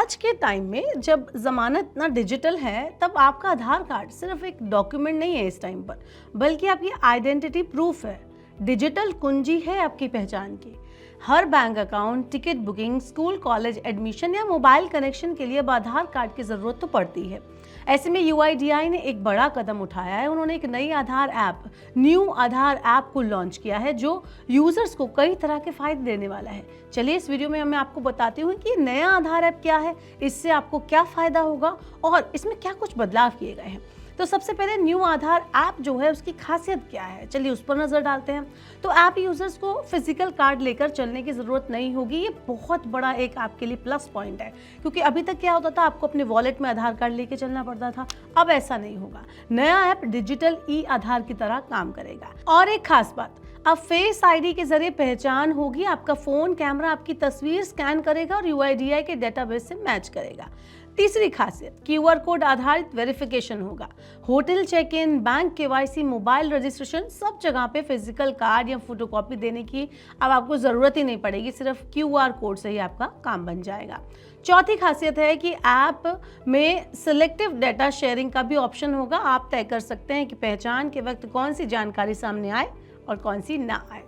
आज के टाइम में जब ज़माना इतना डिजिटल है तब आपका आधार कार्ड सिर्फ एक डॉक्यूमेंट नहीं है इस टाइम पर, बल्कि आपकी आइडेंटिटी प्रूफ है। डिजिटल कुंजी है आपकी पहचान की। हर bank account, ticket booking, school college admission या मोबाइल कनेक्शन के लिए अब आधार कार्ड की ज़रूरत तो पड़ती है। ऐसे में UIDAI ने एक बड़ा कदम उठाया है। उन्होंने एक नई आधार ऐप, न्यू आधार ऐप को लॉन्च किया है जो यूजर्स को कई तरह के फायदे देने वाला है। चलिए इस वीडियो में मैं आपको बताती हूँ कि नया आधार ऐप क्या है, इससे आपको क्या फायदा होगा और इसमें क्या कुछ बदलाव किए गए हैं। तो सबसे पहले न्यू आधार ऐप जो है उसकी खासियत क्या है, चलिए उस पर नजर डालते हैं। तो ऐप यूजर्स को फिजिकल कार्ड लेकर चलने की जरूरत नहीं होगी। ये बहुत बड़ा एक आपके लिए प्लस पॉइंट है, क्योंकि अभी तक क्या होता था, आपको अपने वॉलेट में आधार कार्ड लेके चलना पड़ता था। अब ऐसा नहीं होगा। नया ऐप डिजिटल आधार की तरह काम करेगा। और एक खास बात, अब फेस आईडी के जरिए पहचान होगी। आपका फोन कैमरा आपकी तस्वीर स्कैन करेगा और UIDAI के डेटाबेस से मैच करेगा। तीसरी खासियत, QR कोड आधारित वेरिफिकेशन होगा। Hotel check in, bank KYC, mobile registration, सब जगह पे फिजिकल कार्ड या फोटोकॉपी देने की अब आपको ज़रूरत ही नहीं पड़ेगी। सिर्फ QR कोड से ही आपका काम बन जाएगा। चौथी खासियत है कि ऐप में सिलेक्टिव डेटा शेयरिंग का भी ऑप्शन होगा। आप तय कर सकते हैं कि पहचान के वक्त कौन सी जानकारी सामने आए और कौन सी ना आए।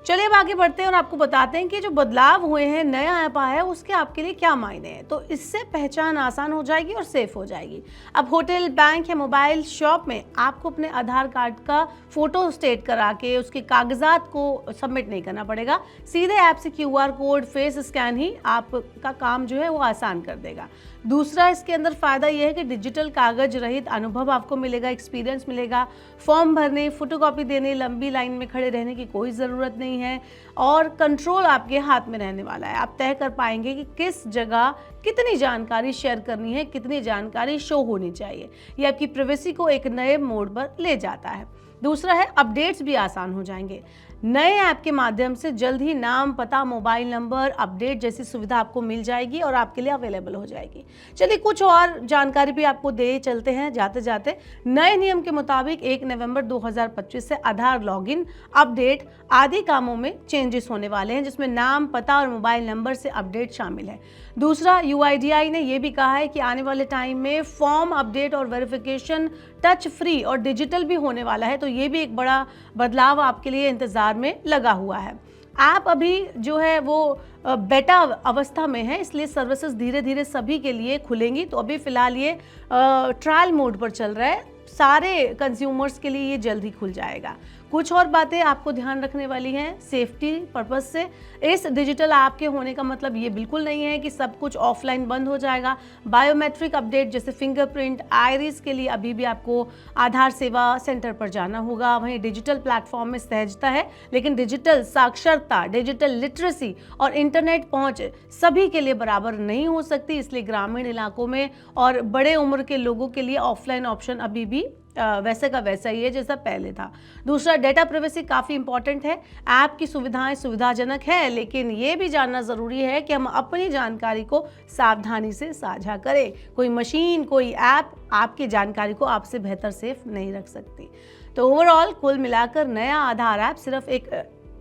चलिए अब आगे बढ़ते हैं और आपको बताते हैं कि जो बदलाव हुए हैं, नया ऐप आया है, उसके आपके लिए क्या मायने हैं। तो इससे पहचान आसान हो जाएगी और सेफ हो जाएगी। अब होटल, बैंक या मोबाइल शॉप में आपको अपने आधार कार्ड का फोटो स्टेट करा के उसके कागजात को सबमिट नहीं करना पड़ेगा। सीधे ऐप से QR कोड, फेस स्कैन ही आपका काम जो है वो आसान कर देगा। दूसरा इसके अंदर फ़ायदा यह है कि डिजिटल कागज रहित अनुभव आपको मिलेगा, एक्सपीरियंस मिलेगा। फॉर्म भरने, फोटोकॉपी देने, लंबी लाइन में खड़े रहने की कोई ज़रूरत नहीं है और कंट्रोल आपके हाथ में रहने वाला है। आप तय कर पाएंगे कि किस जगह कितनी जानकारी शेयर करनी है, कितनी जानकारी शो होनी चाहिए। ये आपकी प्राइवेसी को एक नए मोड पर ले जाता है। दूसरा है, अपडेट्स भी आसान हो जाएंगे। नए ऐप के माध्यम से जल्द ही नाम, पता, मोबाइल नंबर अपडेट जैसी सुविधा आपको मिल जाएगी और आपके लिए अवेलेबल हो जाएगी। चलिए कुछ और जानकारी भी आपको दे चलते हैं जाते जाते। नए नियम के मुताबिक 1 नवंबर 2025 से आधार लॉगिन, अपडेट आदि कामों में चेंजेस होने वाले हैं, जिसमें नाम, पता और मोबाइल नंबर से अपडेट शामिल है। दूसरा, UIDAI ने यह भी कहा है कि आने वाले टाइम में फॉर्म अपडेट और वेरिफिकेशन टच फ्री और डिजिटल भी होने वाला है। तो ये भी एक बड़ा बदलाव आपके लिए इंतजार में लगा हुआ है। ऐप अभी जो है वो बेटा अवस्था में है, इसलिए सर्विसेज धीरे धीरे सभी के लिए खुलेंगी। तो अभी फिलहाल ये ट्रायल मोड पर चल रहा है। सारे कंज्यूमर्स के लिए ये जल्द ही खुल जाएगा। कुछ और बातें आपको ध्यान रखने वाली हैं सेफ्टी पर्पस से। इस डिजिटल ऐप के होने का मतलब ये बिल्कुल नहीं है कि सब कुछ ऑफलाइन बंद हो जाएगा। बायोमेट्रिक अपडेट जैसे फिंगरप्रिंट, आइरिस के लिए अभी भी आपको आधार सेवा सेंटर पर जाना होगा। वहीं डिजिटल प्लेटफॉर्म में सहजता है, लेकिन डिजिटल साक्षरता, डिजिटल लिटरेसी और इंटरनेट पहुंच सभी के लिए बराबर नहीं हो सकती। इसलिए ग्रामीण इलाकों में और बड़े उम्र के लोगों के लिए ऑफलाइन ऑप्शन अभी भी वैसे का वैसा ही है जैसा पहले था। दूसरा, डेटा प्राइवेसी काफ़ी इंपॉर्टेंट है। ऐप की सुविधाएं सुविधाजनक है, लेकिन ये भी जानना ज़रूरी है कि हम अपनी जानकारी को सावधानी से साझा करें। कोई मशीन, कोई ऐप आपकी जानकारी को आपसे बेहतर सेफ नहीं रख सकती। तो ओवरऑल कुल मिलाकर नया आधार ऐप सिर्फ एक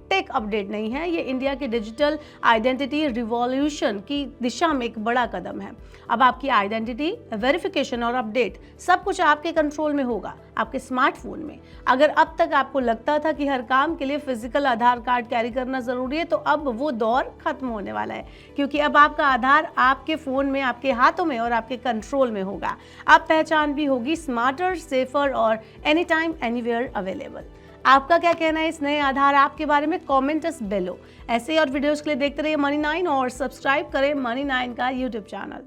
टेक अपडेट नहीं है, ये इंडिया के डिजिटल आइडेंटिटी रिवॉल्यूशन की दिशा में एक बड़ा कदम है। अब आपकी आइडेंटिटी, वेरिफिकेशन और अपडेट सब कुछ आपके कंट्रोल में होगा, आपके स्मार्टफोन में। अगर अब तक आपको लगता था कि हर काम के लिए फिजिकल आधार कार्ड कैरी करना ज़रूरी है, तो अब वो दौर खत्म होने वाला है, क्योंकि अब आपका आधार आपके फ़ोन में, आपके हाथों में और आपके कंट्रोल में होगा। अब पहचान भी होगी स्मार्टर, सेफर और एनी टाइम एनीवेयर अवेलेबल। आपका क्या कहना है इस नए आधार ऐप के बारे में? कमेंट अस बिलो। ऐसे और वीडियोस के लिए देखते रहिए Money9 और सब्सक्राइब करें Money9 का YouTube चैनल।